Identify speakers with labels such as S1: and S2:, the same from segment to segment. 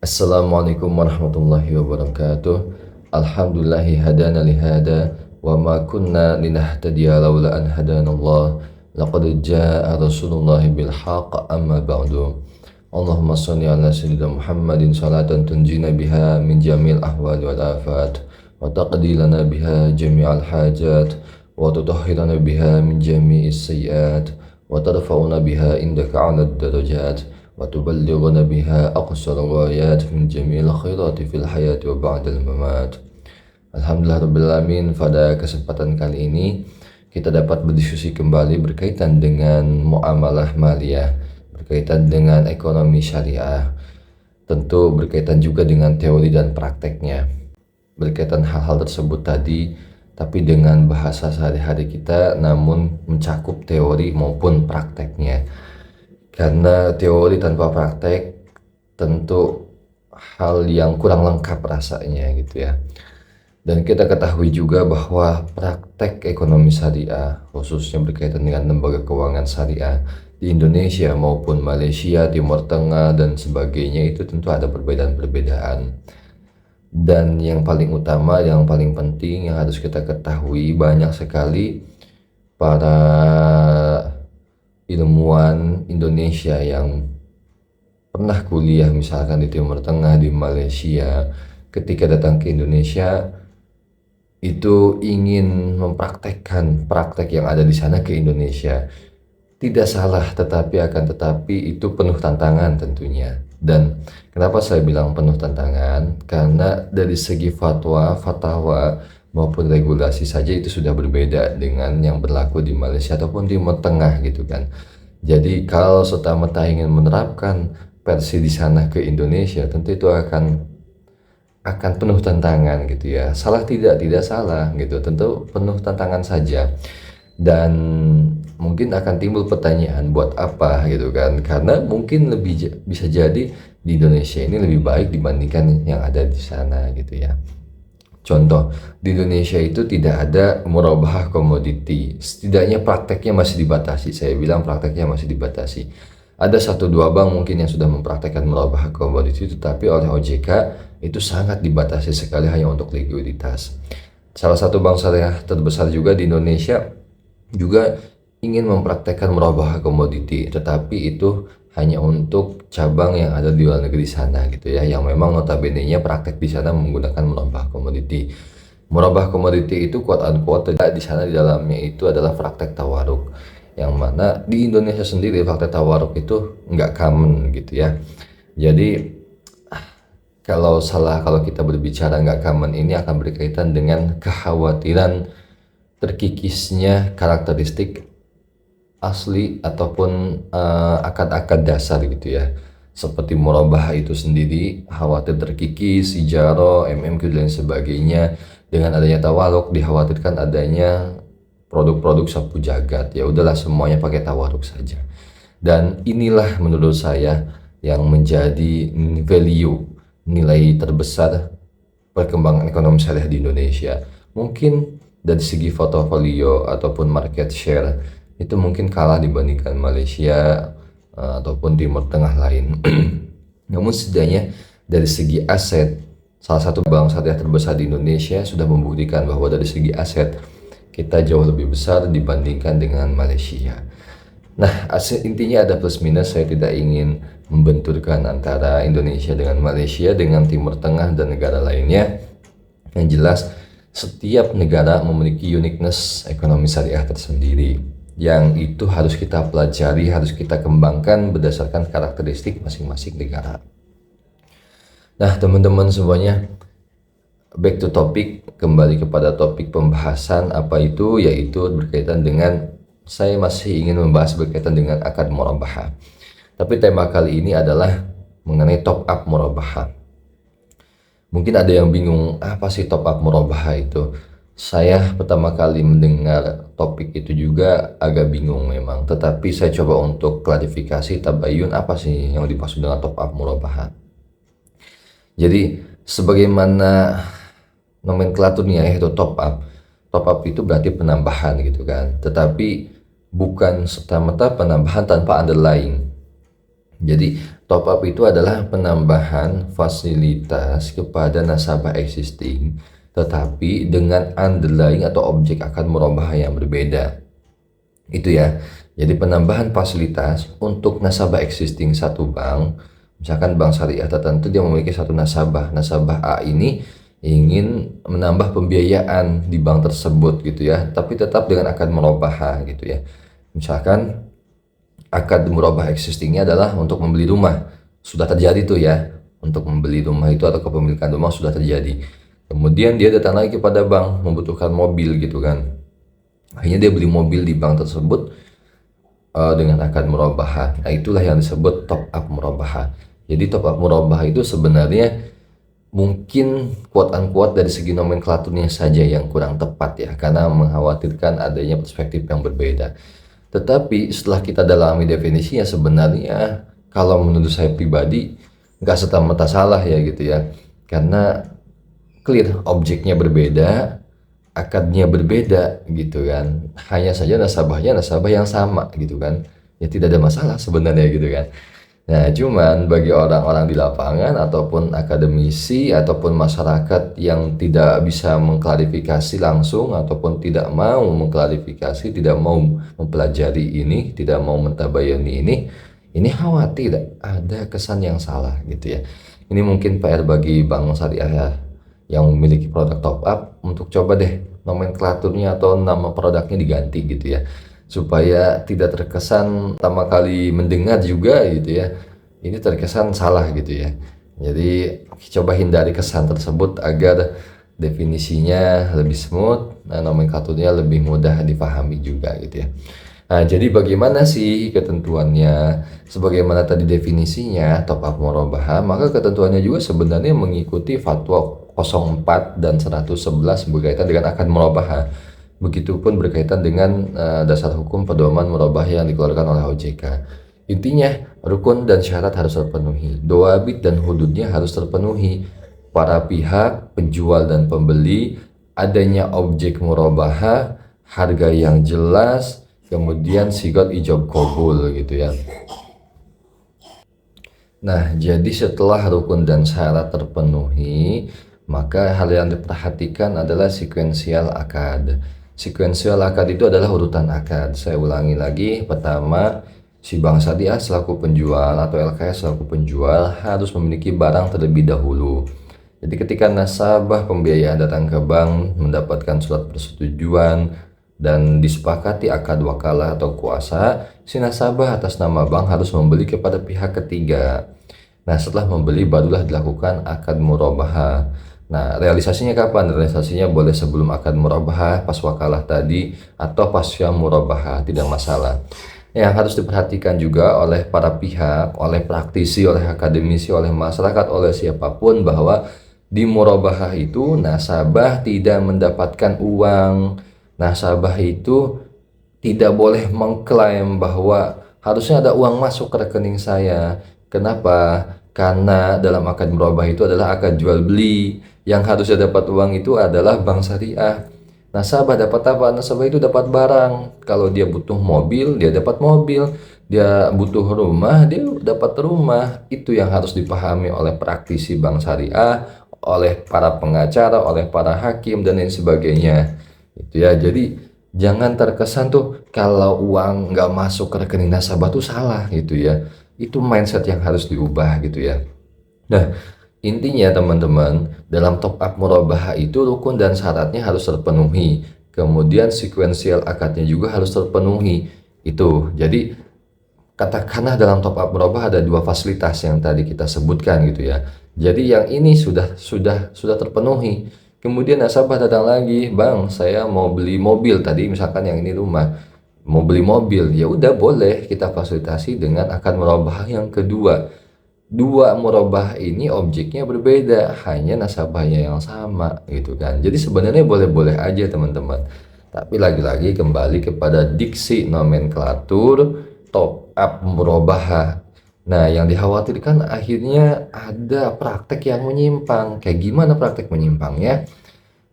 S1: Assalamualaikum warahmatullahi wabarakatuh. Alhamdulillahi hadana lihada wa ma kunna linahtadiya laula an hadanallah. Laqad jaa'a Rasulullahi bil haqq amma ba'du. Allahumma shalli ala sayyidina Muhammadin salatan tunjina biha min jamil ahwali wal afat wa taqdi lana biha jami'al hajat wa tutahhirana biha min jami'is sayyiat wa tarfa'una biha indaka 'alad darajat wa tuballighuna biha aqsal ghayat min jamil khairati fil hayati wa ba'dal mamat. Alhamdulillah rabbil alamin, pada kesempatan kali ini kita dapat berdiskusi kembali berkaitan dengan muamalah maliyah, berkaitan dengan ekonomi syariah, tentu berkaitan juga dengan teori dan prakteknya. Berkaitan hal-hal tersebut tadi, tapi dengan bahasa sehari-hari kita, namun mencakup teori maupun prakteknya. Karena teori tanpa praktek tentu hal yang kurang lengkap rasanya gitu ya. Dan kita ketahui juga bahwa praktek ekonomi syariah, khususnya berkaitan dengan lembaga keuangan syariah di Indonesia maupun Malaysia, Timur Tengah dan sebagainya, itu tentu ada perbedaan-perbedaan. Dan yang paling utama, yang paling penting yang harus kita ketahui, banyak sekali para ilmuwan Indonesia yang pernah kuliah misalkan di Timur Tengah, di Malaysia, ketika datang ke Indonesia itu ingin mempraktekkan praktek yang ada di sana ke Indonesia. Tidak salah, tetapi itu penuh tantangan tentunya. Dan kenapa saya bilang penuh tantangan? Karena dari segi fatwa maupun regulasi saja itu sudah berbeda dengan yang berlaku di Malaysia ataupun Timur Tengah gitu kan. Jadi kalau serta-merta ingin menerapkan versi di sana ke Indonesia, tentu itu akan penuh tantangan gitu ya. Salah tidak salah gitu, tentu penuh tantangan saja. Dan mungkin akan timbul pertanyaan, buat apa gitu kan? Karena mungkin bisa jadi di Indonesia ini lebih baik dibandingkan yang ada di sana gitu ya. Contoh, di Indonesia itu tidak ada murabahah komoditi. Setidaknya prakteknya masih dibatasi. Saya bilang prakteknya masih dibatasi. Ada 1-2 bank mungkin yang sudah mempraktekkan murabahah komoditi, tetapi oleh OJK itu sangat dibatasi sekali hanya untuk likuiditas. Salah satu bank syariah terbesar juga di Indonesia juga ingin mempraktekkan murabahah komoditi, tetapi itu hanya untuk cabang yang ada di luar negeri sana gitu ya, yang memang notabene-nya praktek di sana menggunakan murabahah komoditi. Murabahah komoditi itu quote unquote di sana di dalamnya itu adalah praktek tawaruk, yang mana di Indonesia sendiri praktek tawaruk itu nggak common gitu ya. Jadi kalau kita berbicara nggak common, ini akan berkaitan dengan kekhawatiran terkikisnya karakteristik asli ataupun akad-akad dasar gitu ya, seperti murabahah itu sendiri khawatir terkikis, ijaro, MMQ dan sebagainya. Dengan adanya tawaruk dikhawatirkan adanya produk-produk sapu jagat. Ya udahlah, semuanya pakai tawaruk saja. Dan inilah menurut saya yang menjadi nilai terbesar perkembangan ekonomi syariah di Indonesia. Mungkin dari segi portofolio ataupun market share itu mungkin kalah dibandingkan Malaysia ataupun Timur Tengah lain. Namun setidaknya dari segi aset, salah satu bank syariah terbesar di Indonesia sudah membuktikan bahwa dari segi aset kita jauh lebih besar dibandingkan dengan Malaysia. Nah, intinya ada plus minus. Saya tidak ingin membenturkan antara Indonesia dengan Malaysia, dengan Timur Tengah dan negara lainnya. Yang jelas, setiap negara memiliki uniqueness ekonomi syariah tersendiri, yang itu harus kita pelajari, harus kita kembangkan berdasarkan karakteristik masing-masing negara. Nah, teman-teman semuanya, back to topic, kembali kepada topik pembahasan apa itu, yaitu berkaitan dengan, saya masih ingin membahas berkaitan dengan akad murabahah. Tapi tema kali ini adalah mengenai top up murabahah. Mungkin ada yang bingung, apa sih top up murabahah itu? Saya pertama kali mendengar topik itu juga agak bingung memang, tetapi saya coba untuk klarifikasi tabayun apa sih yang dimaksud dengan top up murabahah. Jadi sebagaimana nomenklaturnya yaitu top up itu berarti penambahan gitu kan, tetapi bukan serta-merta penambahan tanpa underlying. Jadi top up itu adalah penambahan fasilitas kepada nasabah existing, tetapi dengan underlying atau objek akad murabahah yang berbeda. Itu ya. Jadi penambahan fasilitas untuk nasabah existing satu bank, misalkan bank syariah tertentu dia memiliki satu nasabah. Nasabah A ini ingin menambah pembiayaan di bank tersebut gitu ya, tapi tetap dengan akad murabahah gitu ya. Misalkan akad murabah existingnya adalah untuk membeli rumah, sudah terjadi tuh ya, untuk membeli rumah itu atau kepemilikan rumah sudah terjadi. Kemudian dia datang lagi kepada bank membutuhkan mobil gitu kan, akhirnya dia beli mobil di bank tersebut dengan akad murabahah. Nah itulah yang disebut top up murabahah. Jadi top up murabahah itu sebenarnya mungkin quote unquote dari segi nomenklaturnya saja yang kurang tepat ya, karena mengkhawatirkan adanya perspektif yang berbeda. Tetapi setelah kita dalami definisinya, sebenarnya kalau menurut saya pribadi nggak serta-merta salah ya gitu ya, karena clear objeknya berbeda, akadnya berbeda gitu kan, hanya saja nasabahnya nasabah yang sama gitu kan, ya tidak ada masalah sebenarnya gitu kan. Nah, cuman bagi orang-orang di lapangan ataupun akademisi ataupun masyarakat yang tidak bisa mengklarifikasi langsung ataupun tidak mau mengklarifikasi, tidak mau mempelajari ini, tidak mau mentabayani ini khawatir ada kesan yang salah gitu ya. Ini mungkin PR bagi bank syariah ya, yang memiliki produk top up untuk coba deh nomenklaturnya atau nama produknya diganti gitu ya, supaya tidak terkesan pertama kali mendengar juga gitu ya, ini terkesan salah gitu ya. Jadi coba hindari kesan tersebut agar definisinya lebih smooth, nah, nomenklaturnya lebih mudah dipahami juga gitu ya. Nah, jadi bagaimana sih ketentuannya? Sebagaimana tadi definisinya top up murabahah, maka ketentuannya juga sebenarnya mengikuti fatwa 04 dan 111 berkaitan dengan akad murabahah. Begitupun berkaitan dengan dasar hukum pedoman murabahah yang dikeluarkan oleh OJK. Intinya, rukun dan syarat harus terpenuhi. Dawabit dan hududnya harus terpenuhi. Para pihak, penjual dan pembeli, adanya objek murabahah, harga yang jelas, kemudian sigot ijab qabul gitu ya. Nah, jadi setelah rukun dan syarat terpenuhi, maka hal yang diperhatikan adalah sekuensial akad. Sekuensial akad itu adalah urutan akad. Saya ulangi lagi, pertama, si bank syariah selaku penjual atau LKS selaku penjual harus memiliki barang terlebih dahulu. Jadi ketika nasabah pembiayaan datang ke bank mendapatkan surat persetujuan dan disepakati akad wakalah atau kuasa, si nasabah atas nama bank harus membeli kepada pihak ketiga. Nah, setelah membeli barulah dilakukan akad murabahah. Nah, realisasinya kapan? Realisasinya boleh sebelum akad murabahah, pas wakalah tadi, atau pasca murabahah, tidak masalah. Yang harus diperhatikan juga oleh para pihak, oleh praktisi, oleh akademisi, oleh masyarakat, oleh siapapun, bahwa di murabahah itu nasabah tidak mendapatkan uang. Nasabah itu tidak boleh mengklaim bahwa harusnya ada uang masuk ke rekening saya. Kenapa? Karena dalam akad murabahah itu adalah akad jual beli. Yang harusnya dapat uang itu adalah bank syariah. Nasabah dapat apa? Nasabah itu dapat barang. Kalau dia butuh mobil, dia dapat mobil. Dia butuh rumah, dia dapat rumah. Itu yang harus dipahami oleh praktisi bank syariah, oleh para pengacara, oleh para hakim, dan lain sebagainya. Itu ya, jadi jangan terkesan tuh kalau uang nggak masuk ke rekening nasabah tuh salah gitu ya. Itu mindset yang harus diubah gitu ya. Nah, intinya teman-teman, dalam top up murabahah itu rukun dan syaratnya harus terpenuhi. Kemudian sekuensial akadnya juga harus terpenuhi. Itu. Jadi katakanlah dalam top up murabahah ada dua fasilitas yang tadi kita sebutkan gitu ya. Jadi yang ini sudah terpenuhi. Kemudian nasabah datang lagi, "Bang, saya mau beli mobil tadi, misalkan yang ini rumah. Mau beli mobil." Ya udah boleh kita fasilitasi dengan akad murabahah yang kedua. Dua murabahah ini objeknya berbeda, hanya nasabahnya yang sama gitu kan. Jadi sebenarnya boleh-boleh aja teman-teman. Tapi lagi-lagi kembali kepada diksi nomenklatur top up murabahah. Nah, yang dikhawatirkan akhirnya ada praktek yang menyimpang. Kayak gimana praktek menyimpangnya?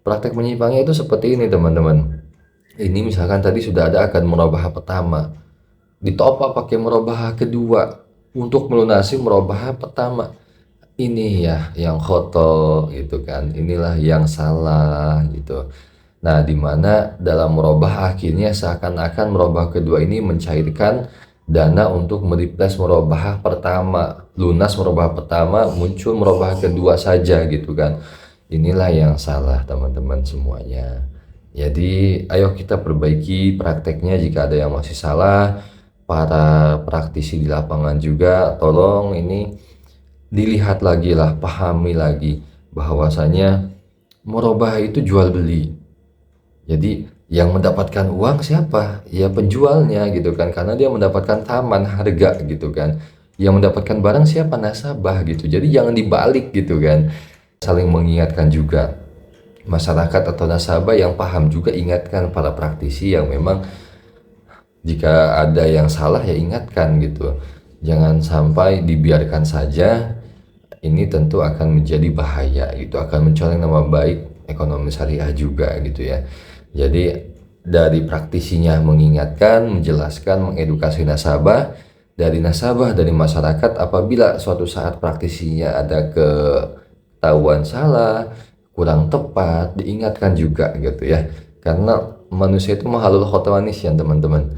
S1: Praktek menyimpangnya itu seperti ini teman-teman. Ini misalkan tadi sudah ada akad murabahah pertama, ditop up pakai murabahah kedua. untuk melunasi murabahah pertama. Ini ya yang khoto gitu kan, inilah yang salah gitu. Nah, di mana dalam murabahah akhirnya seakan-akan murabahah kedua ini mencairkan dana untuk mereplace murabahah pertama. Lunas murabahah pertama, muncul murabahah kedua saja gitu kan. Inilah yang salah teman-teman semuanya. Jadi ayo kita perbaiki prakteknya jika ada yang masih salah. Para praktisi di lapangan juga tolong ini dilihat lagi lah, pahami lagi bahwasanya murabahah itu jual beli. Jadi yang mendapatkan uang siapa? Ya penjualnya gitu kan, karena dia mendapatkan taman harga gitu kan. Yang mendapatkan barang siapa? Nasabah gitu. Jadi jangan dibalik gitu kan. Saling mengingatkan juga masyarakat atau nasabah yang paham juga, ingatkan para praktisi yang memang jika ada yang salah ya ingatkan gitu. Jangan sampai dibiarkan saja, ini tentu akan menjadi bahaya gitu, akan mencoreng nama baik ekonomi syariah juga gitu ya. Jadi dari praktisinya mengingatkan, menjelaskan, mengedukasi nasabah, dari masyarakat apabila suatu saat praktisinya ada ketahuan salah, kurang tepat, diingatkan juga gitu ya. Karena manusia itu mahalul khotawanis ya teman-teman.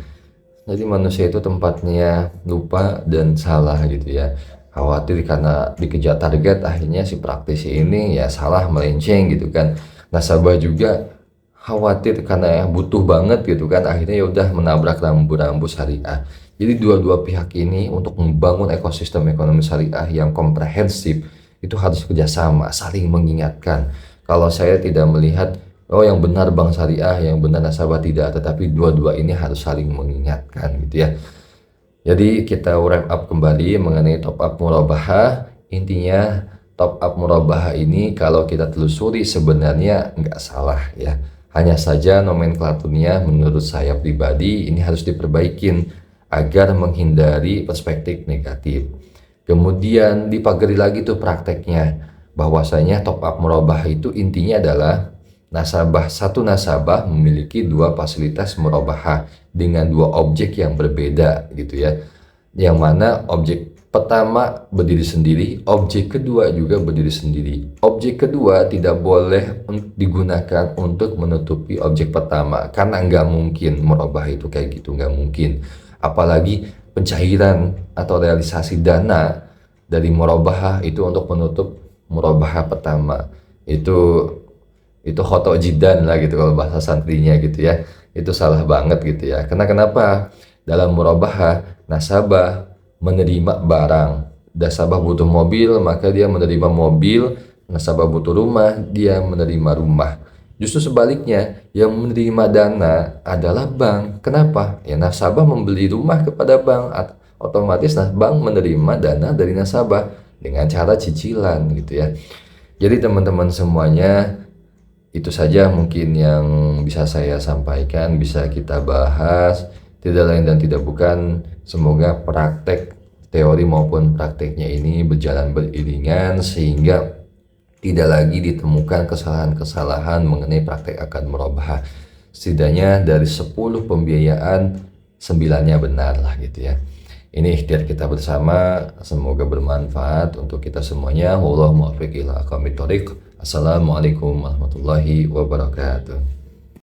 S1: Jadi manusia itu tempatnya lupa dan salah gitu ya. Khawatir karena dikejar target, akhirnya si praktisi ini ya salah, melenceng gitu kan. Nasabah juga khawatir karena ya butuh banget gitu kan, akhirnya ya udah menabrak rambu-rambu syariah. Jadi dua-dua pihak ini untuk membangun ekosistem ekonomi syariah yang komprehensif itu harus kerjasama, saling mengingatkan. Kalau saya tidak melihat oh yang benar bank syariah, yang benar nasabah tidak, tetapi dua-dua ini harus saling mengingatkan gitu ya. Jadi kita wrap up kembali mengenai top up murabahah. Intinya top up murabahah ini kalau kita telusuri sebenarnya nggak salah ya. Hanya saja nomenklaturnya menurut saya pribadi ini harus diperbaikin agar menghindari perspektif negatif. Kemudian dipagari lagi tuh prakteknya, bahwasanya top up murabahah itu intinya adalah satu nasabah memiliki dua fasilitas murabahah dengan dua objek yang berbeda gitu ya. Yang mana objek pertama berdiri sendiri, objek kedua juga berdiri sendiri. Objek kedua tidak boleh digunakan untuk menutupi objek pertama karena nggak mungkin murabahah itu kayak gitu, nggak mungkin. Apalagi pencairan atau realisasi dana dari murabahah itu untuk menutup murabahah pertama. Itu khoto jidan lah gitu kalau bahasa santrinya gitu ya. Itu salah banget gitu ya. Karena kenapa? Dalam murabahah nasabah menerima barang. Nasabah butuh mobil, maka dia menerima mobil. Nasabah butuh rumah, dia menerima rumah. Justru sebaliknya, yang menerima dana adalah bank. Kenapa? Ya nasabah membeli rumah kepada bank, otomatis bank menerima dana dari nasabah dengan cara cicilan gitu ya. Jadi teman-teman semuanya, itu saja mungkin yang bisa saya sampaikan, bisa kita bahas. Tidak lain dan tidak bukan, semoga praktek teori maupun prakteknya ini berjalan beriringan sehingga tidak lagi ditemukan kesalahan-kesalahan mengenai praktek akad murabahah. Setidaknya dari 10 pembiayaan 9-nya benar lah gitu ya. Ini ikhtiar kita bersama, semoga bermanfaat untuk kita semuanya. Wallahu muwaffiq ila aqwamit thoriq. Assalamualaikum warahmatullahi wabarakatuh.